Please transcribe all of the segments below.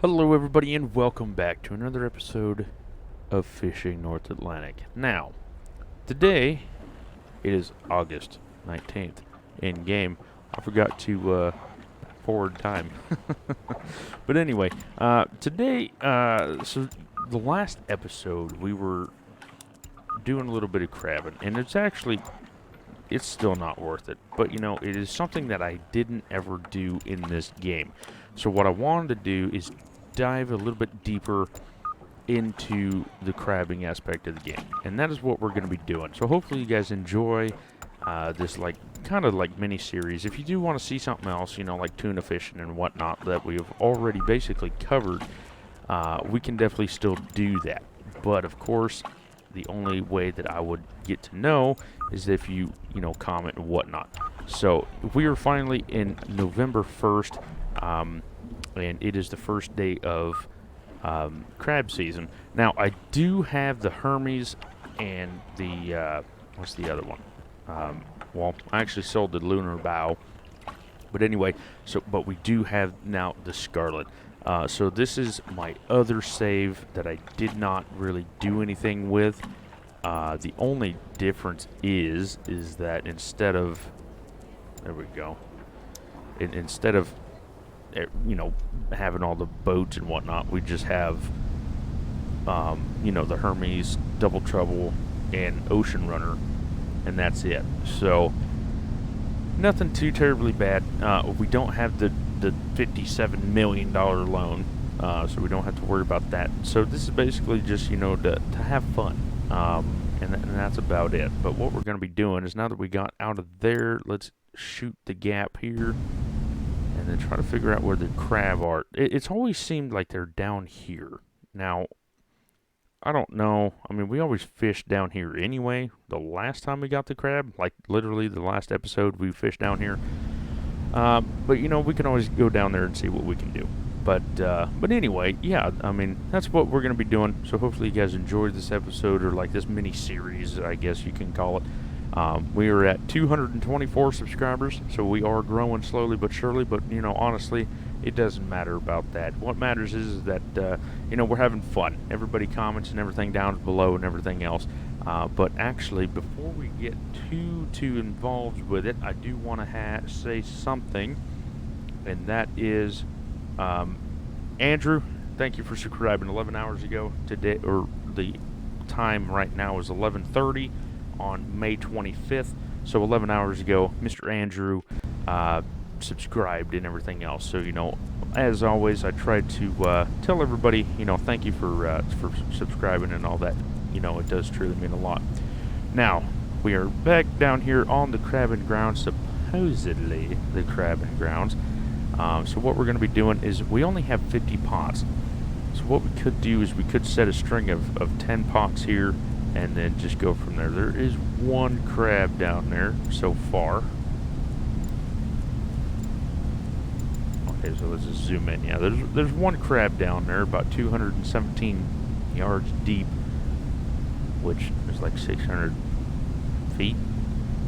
Hello, everybody, and welcome back to another episode of Fishing North Atlantic. Now, today it is August 19th in game. I forgot to forward time. But anyway, today, so the last episode we were doing a little bit of crabbing, and it's still not worth it. But it is something that I didn't ever do in this game. So what I wanted to do is dive a little bit deeper into the crabbing aspect of the game, and that is what we're going to be doing. So hopefully you guys enjoy this kind of mini series. If you do want to see something else, like tuna fishing and whatnot that we have already basically covered, we can definitely still do that. But of course, the only way that I would get to know is if you comment and whatnot. So we are finally in November 1st, and it is the first day of crab season. Now, I do have the Hermes and the, what's the other one? Well, I actually sold the Lunar Bow. But anyway, but we do have now the Scarlet. So this is my other save that I did not really do anything with. The only difference is that instead of, there we go, instead of having all the boats and whatnot, we just have the Hermes, Double Trouble, and Ocean Runner, and that's it. So nothing too terribly bad. We don't have the $57 million loan, so we don't have to worry about that. So this is basically just to have fun, and that's about it. But what we're going to be doing is, now that we got out of there, let's shoot the gap here and then try to figure out where the crab are. It's always seemed like they're down here. Now, I don't know. I mean, we always fished down here anyway. The last time we got the crab, like literally the last episode, we fished down here. But we can always go down there and see what we can do. But anyway, yeah, I mean, that's what we're going to be doing. So hopefully you guys enjoyed this episode, or this mini series, I guess you can call it. We are at 224 subscribers, so we are growing slowly but surely. But honestly, it doesn't matter about that. What matters is that we're having fun. Everybody comments and everything down below and everything else. But actually, before we get too involved with it, I do want to say something, and that is, Andrew, thank you for subscribing 11 hours ago today, or the time right now is 11:30 on May 25th. So 11 hours ago, Mr. Andrew subscribed and everything else. So as always, I try to tell everybody, thank you for subscribing and all that. It does truly mean a lot. Now, we are back down here on the crabbing grounds, supposedly the crabbing grounds. So what we're going to be doing is, we only have 50 pots. So what we could do is we could set a string of 10 pots here, and then just go from there. There is one crab down there so far. Okay, so let's just zoom in. Yeah, there's one crab down there, about 217 yards deep, which is like 600 feet,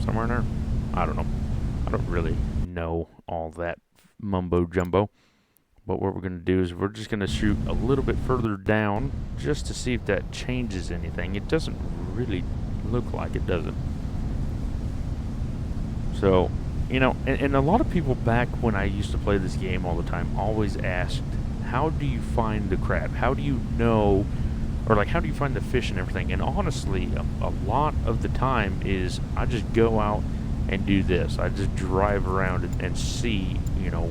somewhere in there. I don't know. I don't really know all that mumbo jumbo. But what we're going to do is, we're just going to shoot a little bit further down just to see if that changes anything. It doesn't really look like it, does it? So, and a lot of people back when I used to play this game all the time always asked, how do you find the crab? How do you know, or how do you find the fish and everything? And honestly, a lot of the time is, I just go out and do this. I just drive around and see,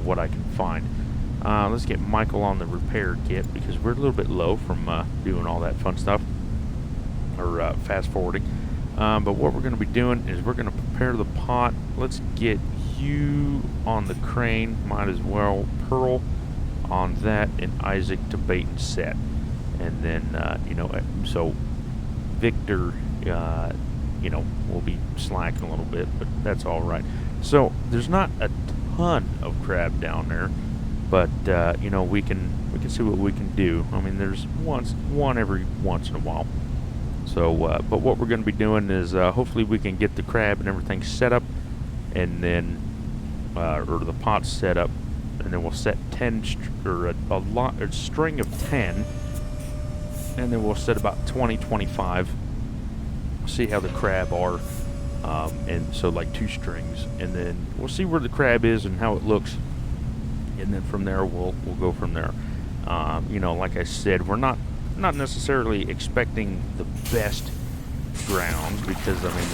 what I can find. Let's get Michael on the repair kit, because we're a little bit low from doing all that fun stuff, or fast forwarding. But what we're going to be doing is, we're going to prepare the pot. Let's get you on the crane, might as well Pearl on that, and Isaac to bait and set. And then, so Victor, will be slacking a little bit, but that's all right. So there's not a ton of crab down there. But we can see what we can do. I mean, there's one every once in a while. So, but what we're going to be doing is, hopefully we can get the crab and everything set up, and then, or the pot set up, and then we'll set 10 or a string of 10, and then we'll set about 20, 25. See how the crab are, and so like 2 strings, and then we'll see where the crab is and how it looks, and then from there we'll go from there. You know, like I said, we're not necessarily expecting the best grounds, because I mean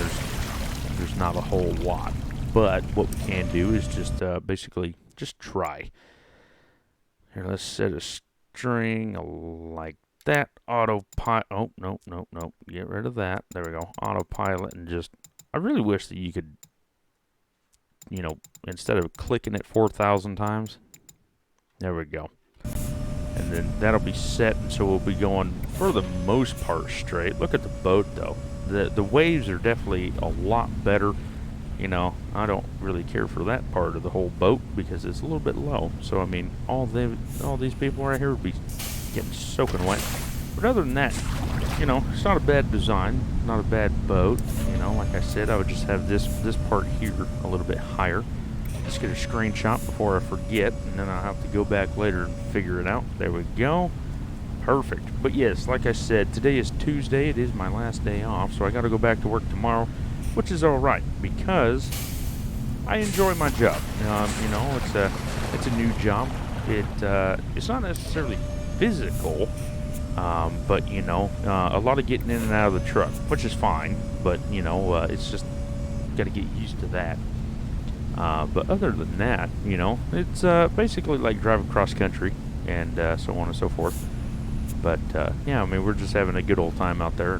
there's not a whole lot, but what we can do is just basically just try. Here, let's set a string like that. Autopilot. Oh, nope. Get rid of that. There we go. Autopilot, and just, I really wish that you could, you know, instead of clicking it 4,000 times, there we go. And then that'll be set, and so we'll be going, for the most part, straight. Look at the boat, though. The waves are definitely a lot better. You know, I don't really care for that part of the whole boat because it's a little bit low. So, I mean, all these people right here would be getting soaking wet. But other than that, you know, it's not a bad design, not a bad boat. You know, like I said, I would just have this part here a little bit higher. Let's get a screenshot before I forget, and then I'll have to go back later and figure it out. There we go. Perfect. But yes, like I said, today is Tuesday. It is my last day off, so I got to go back to work tomorrow, which is all right because I enjoy my job. You know, it's a new job. It's not necessarily physical, but you know, a lot of getting in and out of the truck, which is fine. But you know, it's just got to get used to that. But other than that, you know, it's basically like driving cross country and so on and so forth. But yeah, I mean, we're just having a good old time out there.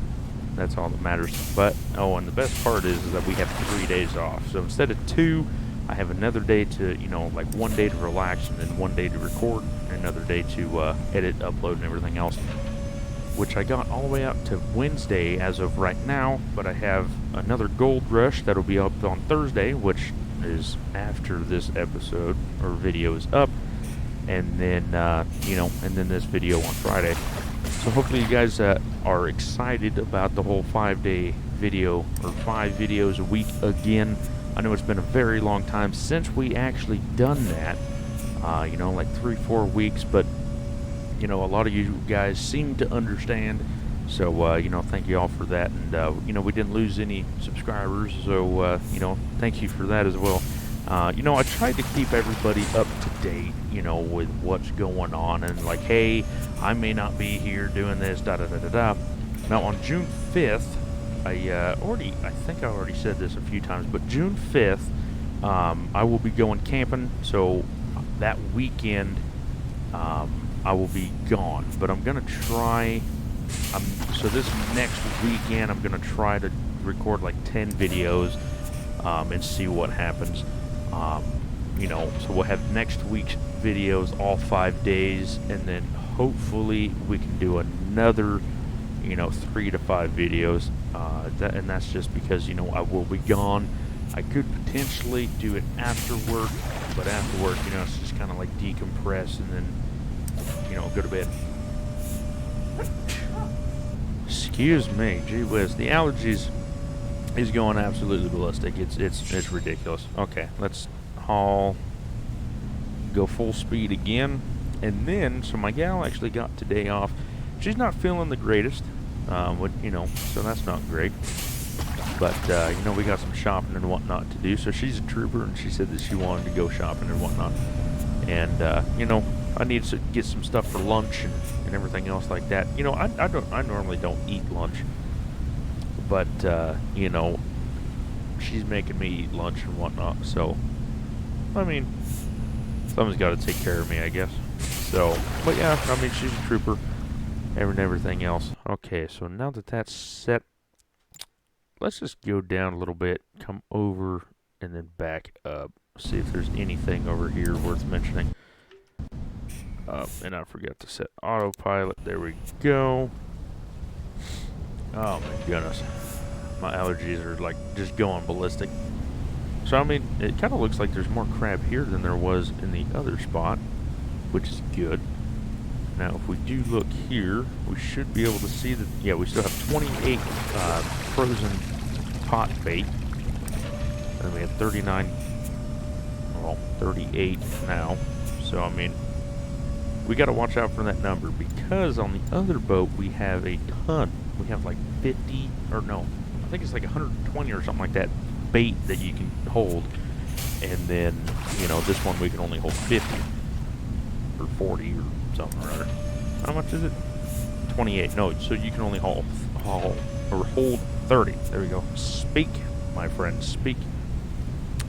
That's all that matters. But oh, and the best part is that we have 3 days off. So instead of 2, I have another day to, you know, like 1 day to relax, and then 1 day to record, and another day to edit, upload, and everything else. Which I got all the way out to Wednesday as of right now. But I have another Gold Rush that'll be up on Thursday, which is after this episode or video is up, and then you know, and then this video on Friday. So hopefully you guys are excited about the whole 5-day video, or 5 videos a week again. I know it's been a very long time since we actually done that, you know, like 3-4 weeks, but you know, a lot of you guys seem to understand. So, you know, thank you all for that. And, you know, we didn't lose any subscribers, so, you know, thank you for that as well. You know, I tried to keep everybody up to date, you know, with what's going on. And, like, hey, I may not be here doing this, da-da-da-da-da. Now, on June 5th, I think I already said this a few times, but June 5th, I will be going camping. So, that weekend, I will be gone. But I'm going to try... so this next weekend, I'm going to try to record like 10 videos and see what happens. You know, so we'll have next week's videos all 5 days, and then hopefully we can do another, you know, 3 to 5 videos. And that's just because, you know, I will be gone. I could potentially do it after work, but after work, you know, it's just kind of like decompress and then, you know, go to bed. Excuse me, gee whiz, the allergies is going absolutely ballistic. It's ridiculous. Okay, let's haul, go full speed again, and then so my gal actually got today off. She's not feeling the greatest, you know, so that's not great. But you know, we got some shopping and whatnot to do. So she's a trooper, and she said that she wanted to go shopping and whatnot. And you know, I need to get some stuff for lunch and everything else like that. You know, I normally don't eat lunch, but you know, she's making me eat lunch and whatnot. So, I mean, someone's got to take care of me, I guess. So, but yeah, I mean, she's a trooper and everything else. Okay, so now that that's set, let's just go down a little bit, come over, and then back up. See if there's anything over here worth mentioning. And I forgot to set autopilot. There we go. Oh my goodness. My allergies are like just going ballistic. So I mean, it kind of looks like there's more crab here than there was in the other spot, which is good. Now if we do look here, we should be able to see that, yeah, we still have 28 frozen pot bait. And we have 39, well, 38 now. So, I mean, we got to watch out for that number, because on the other boat we have a ton. We have like 50, or no, I think it's like 120 or something like that bait that you can hold. And then, you know, this one we can only hold 50 or 40 or something or other. How much is it? 28. No, so you can only hold 30. There we go. Speak, my friend, speak.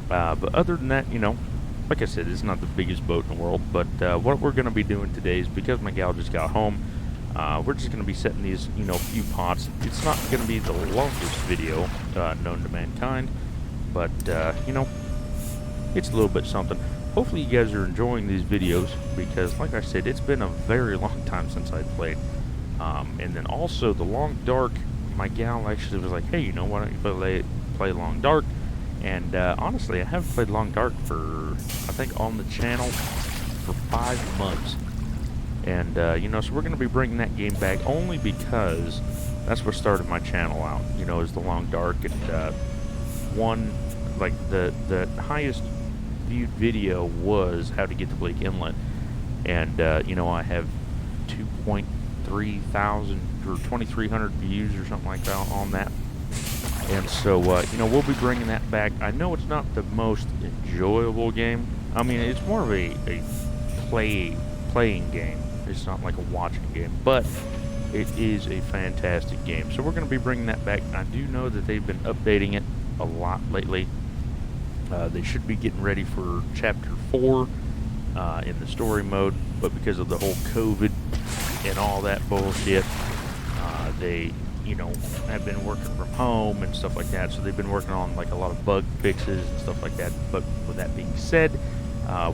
But other than that, you know, like I said, it's not the biggest boat in the world, but what we're going to be doing today is, because my gal just got home, we're just going to be setting these, you know, few pots. It's not going to be the longest video known to mankind, but, you know, it's a little bit something. Hopefully you guys are enjoying these videos, because, like I said, it's been a very long time since I played. And then also, the Long Dark, my gal actually was like, hey, you know, why don't you play Long Dark? And honestly, I haven't played Long Dark for, I think, on the channel for 5 months. And, you know, so we're going to be bringing that game back only because that's what started my channel out, you know, is the Long Dark. And like, the highest viewed video was how to get to Blake Inlet. And, you know, I have 2.3 thousand or 2,300 views or something like that on that. And so, you know, we'll be bringing that back. I know it's not the most enjoyable game. I mean, it's more of a playing game. It's not like a watching game, but it is a fantastic game. So we're going to be bringing that back. I do know that they've been updating it a lot lately. They should be getting ready for Chapter 4 in the story mode, but because of the whole COVID and all that bullshit, they, you know, have been working from home and stuff like that, so they've been working on like a lot of bug fixes and stuff like that. But with that being said,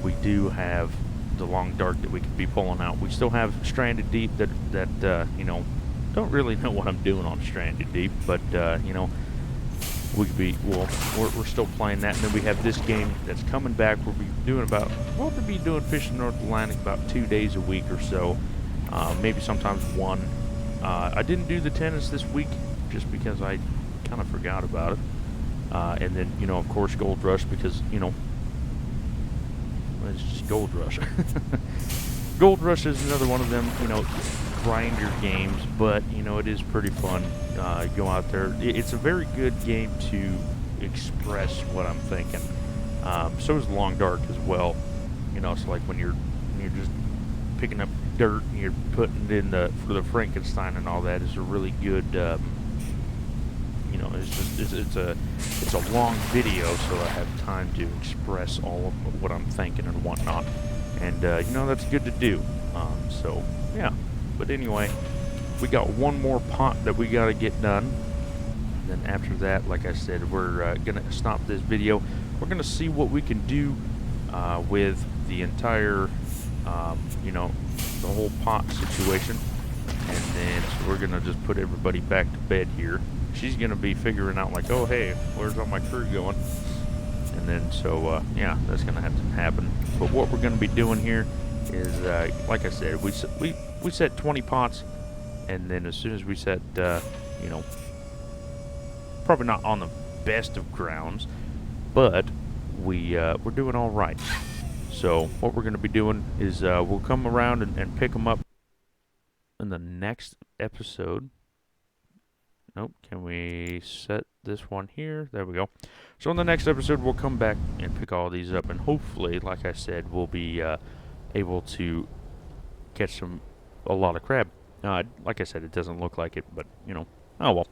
we do have the Long Dark that we could be pulling out. We still have Stranded Deep that you know, don't really know what I'm doing on Stranded Deep, but you know, we could be, well, we're still playing that. And then we have this game that's coming back. We'll be doing Fishing North Atlantic about 2 days a week or so, maybe sometimes one. I didn't do the tennis this week just because I kind of forgot about it. And then, you know, of course, Gold Rush, because, you know, it's just Gold Rush. Gold Rush is another one of them, you know, grinder games, but, you know, it is pretty fun. Go out there. It's a very good game to express what I'm thinking. So is Long Dark as well. You know, so like when you're just picking up dirt and you're putting it in for the Frankenstein and all that, is a really good, you know, it's a long video, so I have time to express all of what I'm thinking and whatnot. And, you know, that's good to do. So, yeah. But anyway, we got one more pot that we got to get done. Then after that, like I said, we're going to stop this video. We're going to see what we can do with the entire, you know, the whole pot situation. And then so we're going to just put everybody back to bed here. She's going to be figuring out like, oh, hey, where's all my crew going? And then so, yeah, that's going to have to happen. But what we're going to be doing here is, like I said, we set 20 pots. And then as soon as we set, you know, probably not on the best of grounds, but we're doing all right. So what we're going to be doing is we'll come around and pick them up in the next episode. Nope, can we set this one here? There we go. So in the next episode, we'll come back and pick all these up, and hopefully, like I said, we'll be able to catch a lot of crab. Like I said, it doesn't look like it, but, you know, oh well.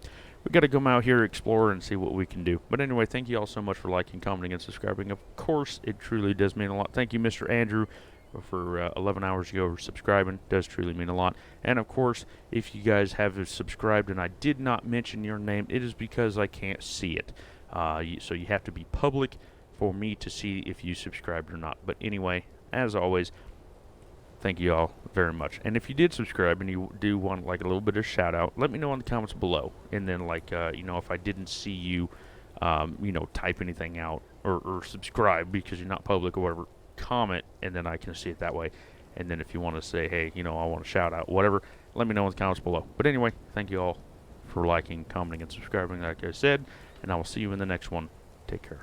We got to come out here, explore, and see what we can do. But anyway, thank you all so much for liking, commenting, and subscribing. Of course, it truly does mean a lot. Thank you, Mr. Andrew, for 11 hours ago for subscribing. It does truly mean a lot. And, of course, if you guys have subscribed and I did not mention your name, it is because I can't see it. So you have to be public for me to see if you subscribed or not. But anyway, as always, thank you all very much. And if you did subscribe and you do want like a little bit of shout out, let me know in the comments below. And then like, you know, if I didn't see you, you know, type anything out or subscribe because you're not public or whatever, comment and then I can see it that way. And then if you want to say, hey, you know, I want a shout out, whatever, let me know in the comments below. But anyway, thank you all for liking, commenting, and subscribing like I said. And I will see you in the next one. Take care.